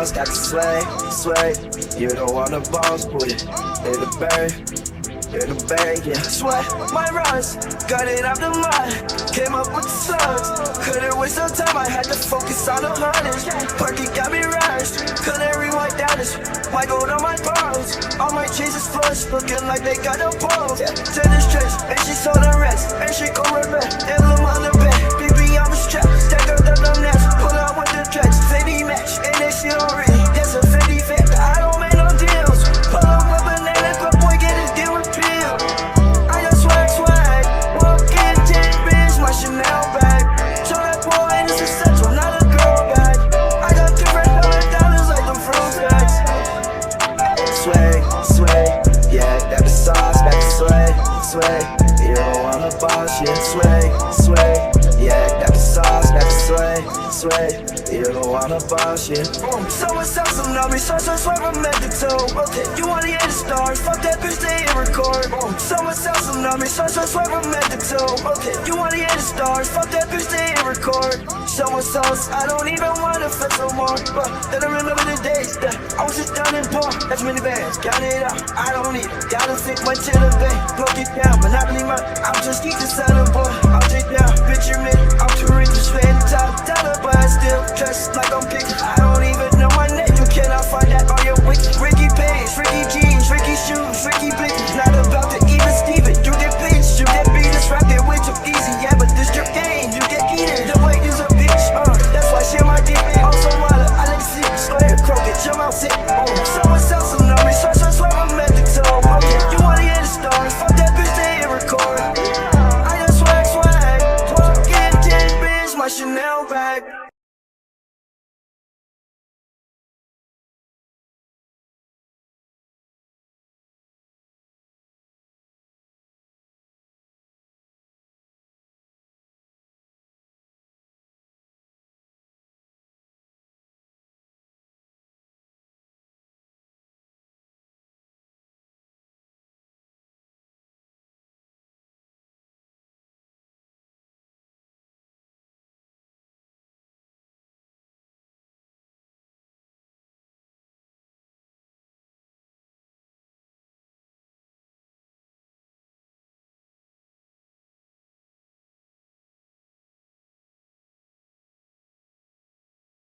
sauce, got the sway. You don't wanna bounce with it. In the bag, yeah. Sweat my runs, got it out the mud. Came up with the slugs, couldn't waste no time. I had to focus on the hunters. Parking got me rushed, couldn't rewind down this. My gold on my palms, all my chains is flush, looking like they got no palms. Tennis trace, and she saw the rest, and she go right back. Emblem on the bed, BB on the strap, stack up the nuts, pull out with the dreads, Fendi match, and that shit already. That's a Fendi fact. I don't make no deals. Pull up with bananas, but boy get his deal repealed. I got swag, walk in 10 bands, my Chanel bag. So that boy ain't essential, not a girl bag. I got different dollars like them fruit bags. Sway, yeah, got the sauce, got the sway. You don't wanna boss, yeah, sway, yeah, got the sauce, got the sway. You don't wanna boss, yeah. Someone else some numbers, so swear I'm at the toe. Okay, you wanna get the stars, fuck that bitch, they ain't record. Someone else some numbers, so swear I'm at the toe. Okay, you wanna get the stars, fuck that bitch, they ain't record. Someone else, I don't even wanna feel no more. But then I remember the days that I was just down in poor. That's many bands, count it out, I don't need it. Gotta think my to the bank, broke it down, monopoly money, I'm just eating son of boy.